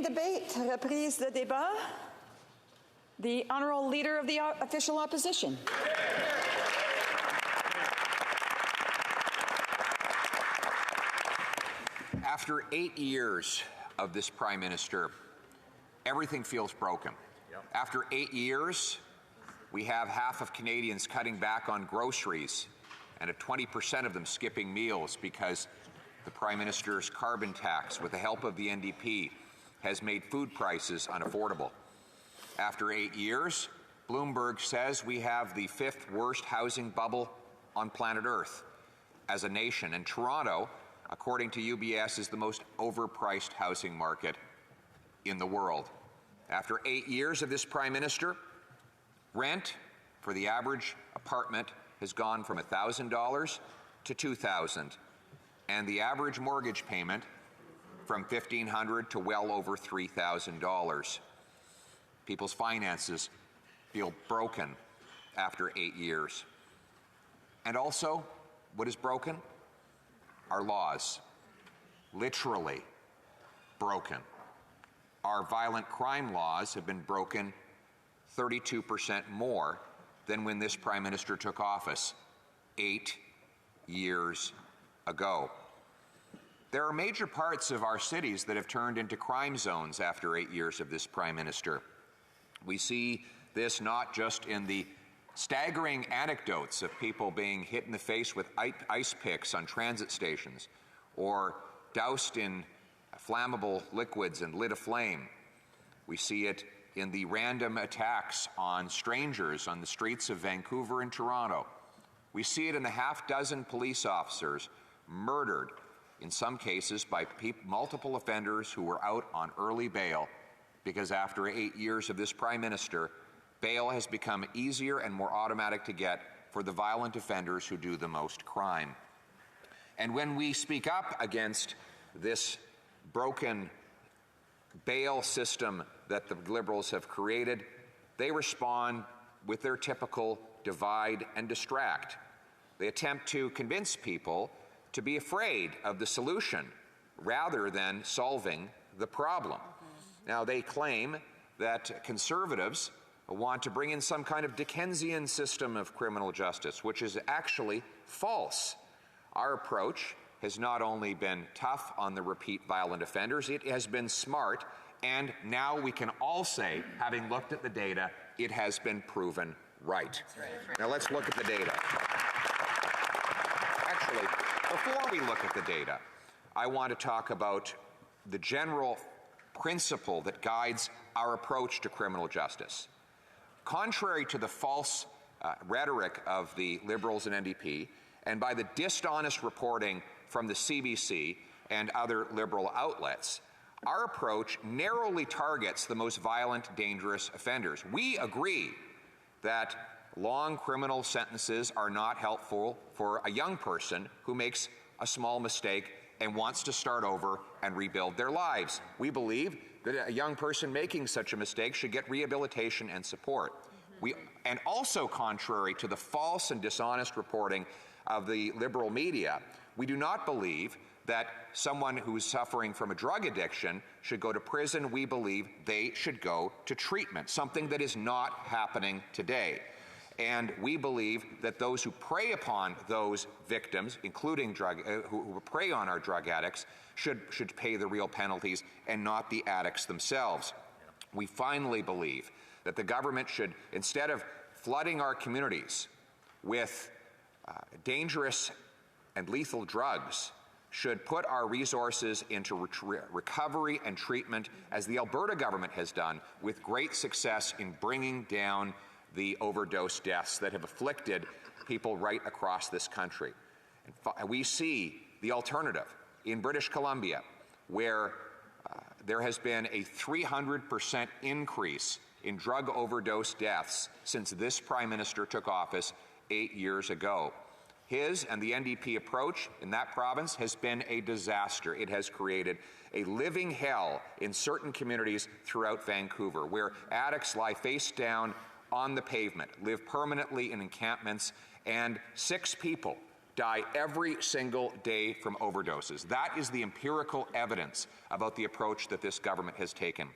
Opening debate. Reprise le débat. The Honourable Leader of the Official Opposition. After 8 years of this Prime Minister, everything feels broken. After 8 years, we have half of Canadians cutting back on groceries and 20% of them skipping meals because the Prime Minister's carbon tax, with the help of the NDP, has made food prices unaffordable. After 8 years, Bloomberg says we have the 5th worst housing bubble on planet Earth as a nation, and Toronto, according to UBS, is the most overpriced housing market in the world. After 8 years of this Prime Minister, rent for the average apartment has gone from $1,000 to $2,000, and the average mortgage payment from $1,500 to well over $3,000. People's finances feel broken after 8 years. And also, what is broken? Our laws. Literally broken. Our violent crime laws have been broken 32% more than when this Prime Minister took office 8 years ago. There are major parts of our cities that have turned into crime zones after 8 years of this Prime Minister. We see this not just in the staggering anecdotes of people being hit in the face with ice picks on transit stations or doused in flammable liquids and lit aflame. We see it in the random attacks on strangers on the streets of Vancouver and Toronto. We see it in the half-dozen police officers murdered, in some cases by multiple offenders who were out on early bail because after 8 years of this Prime Minister, bail has become easier and more automatic to get for the violent offenders who do the most crime. And when we speak up against this broken bail system that the Liberals have created, they respond with their typical divide and distract. They attempt to convince people to be afraid of the solution rather than solving the problem. Now, they claim that Conservatives want to bring in some kind of Dickensian system of criminal justice, which is actually false. Our approach has not only been tough on the repeat violent offenders, it has been smart, and now we can all say, having looked at the data, it has been proven right. Now let's look at the data. Actually, before we look at the data, I want to talk about the general principle that guides our approach to criminal justice. Contrary to the false rhetoric of the Liberals and NDP, and by the dishonest reporting from the CBC and other Liberal outlets, our approach narrowly targets the most violent, dangerous offenders. We agree that long criminal sentences are not helpful for a young person who makes a small mistake and wants to start over and rebuild their lives. We believe that a young person making such a mistake should get rehabilitation and support. And also contrary to the false and dishonest reporting of the Liberal media, we do not believe that someone who is suffering from a drug addiction should go to prison. We believe they should go to treatment, something that is not happening today. And we believe that those who prey upon those victims, including who prey on our drug addicts, should pay the real penalties and not the addicts themselves. We finally believe that the government should, instead of flooding our communities with dangerous and lethal drugs, should put our resources into recovery and treatment, as the Alberta government has done with great success in bringing down the overdose deaths that have afflicted people right across this country. And we see the alternative in British Columbia, where there has been a 300% increase in drug overdose deaths since this Prime Minister took office 8 years ago. His and the NDP approach in that province has been a disaster. It has created a living hell in certain communities throughout Vancouver, where addicts lie face down on the pavement, live permanently in encampments, and 6 people die every single day from overdoses. That is the empirical evidence about the approach that this government has taken.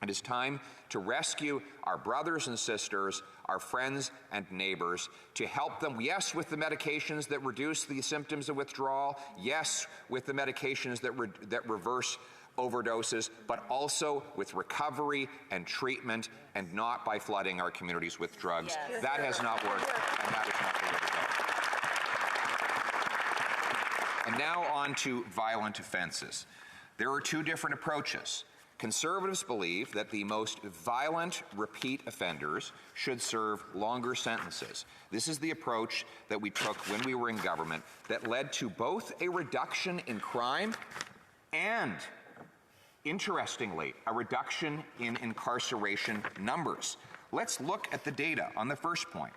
It is time to rescue our brothers and sisters, our friends and neighbors, to help them, yes, with the medications that reduce the symptoms of withdrawal, yes, with the medications that reverse overdoses, but also with recovery and treatment, and not by flooding our communities with drugs. Yes. That has not worked, and that is not the way to go. And now on to violent offenses. There are two different approaches. Conservatives believe that the most violent repeat offenders should serve longer sentences. This is the approach that we took when we were in government that led to both a reduction in crime and, interestingly, a reduction in incarceration numbers. Let's look at the data on the first point.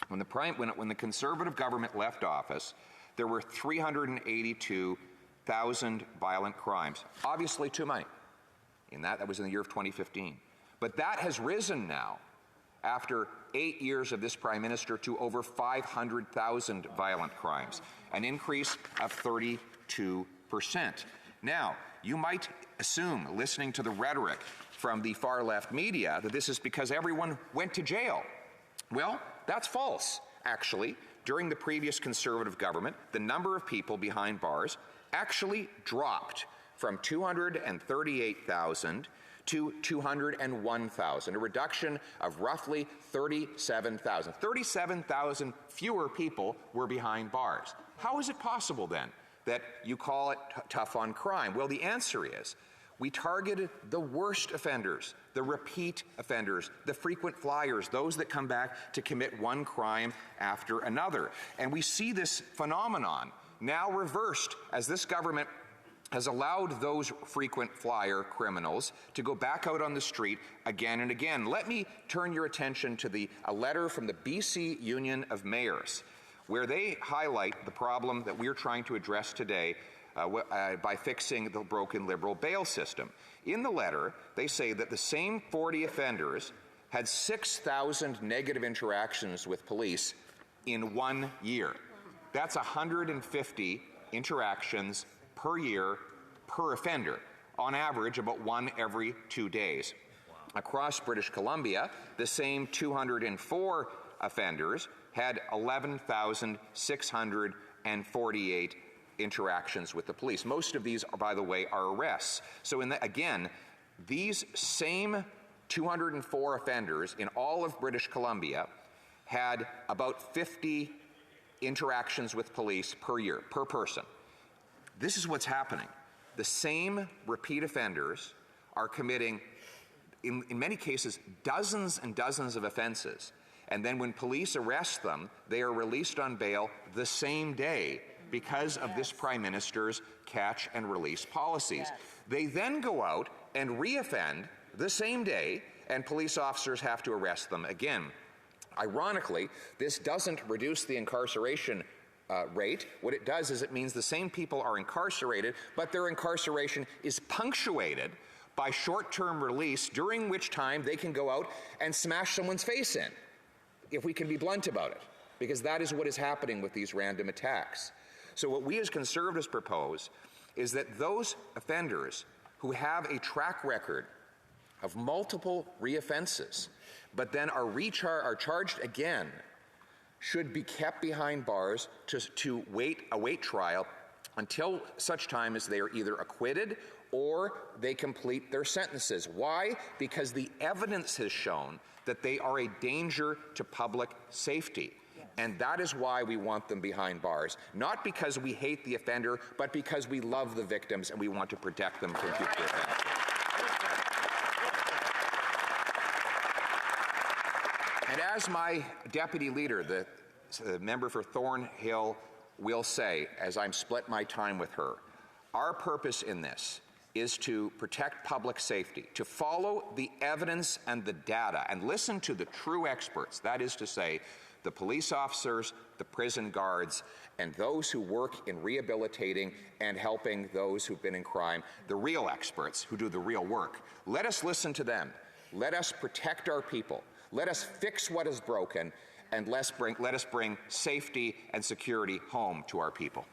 When the Conservative government left office, there were 382,000 violent crimes. Obviously too many. That was in the year of 2015. But that has risen now, after 8 years of this Prime Minister, to over 500,000 violent crimes, an increase of 32%. Now, you might assume, listening to the rhetoric from the far-left media, that this is because everyone went to jail. Well, that's false, actually. During the previous Conservative government, the number of people behind bars actually dropped from 238,000 to 201,000, a reduction of roughly 37,000. 37,000 fewer people were behind bars. How is it possible, then, that you call it tough on crime? Well, the answer is we targeted the worst offenders, the repeat offenders, the frequent flyers, those that come back to commit one crime after another. And we see this phenomenon now reversed as this government has allowed those frequent flyer criminals to go back out on the street again and again. Let me turn your attention to a letter from the BC Union of Mayors, where they highlight the problem that we're trying to address today by fixing the broken Liberal bail system. In the letter, they say that the same 40 offenders had 6,000 negative interactions with police in 1 year. That's 150 interactions per year per offender, on average about one every 2 days. Across British Columbia, the same 204 offenders had 11,648 interactions with the police. Most of these, by the way, are arrests. So again, these same 204 offenders in all of British Columbia had about 50 interactions with police per year, per person. This is what's happening. The same repeat offenders are committing, in many cases, dozens and dozens of offenses. And then when police arrest them, they are released on bail the same day because of this Prime Minister's catch and release policies. They then go out and reoffend the same day, and police officers have to arrest them again. Ironically, this doesn't reduce the incarceration rate. What it does is it means the same people are incarcerated, but their incarceration is punctuated by short-term release, during which time they can go out and smash someone's face in, if we can be blunt about it, because that is what is happening with these random attacks. So what we as Conservatives propose is that those offenders who have a track record of multiple reoffenses, but then are charged again, should be kept behind bars to await trial until such time as they are either acquitted or they complete their sentences. Why? Because the evidence has shown that they are a danger to public safety. And that is why we want them behind bars. Not because we hate the offender, but because we love the victims and we want to protect them from future offenses. And as my deputy leader, the member for Thornhill, will say, as I'm split my time with her, our purpose in this is to protect public safety, to follow the evidence and the data, and listen to the true experts, that is to say, the police officers, the prison guards, and those who work in rehabilitating and helping those who've been in crime, the real experts who do the real work. Let us listen to them. Let us protect our people. Let us fix what is broken, and let us bring safety and security home to our people.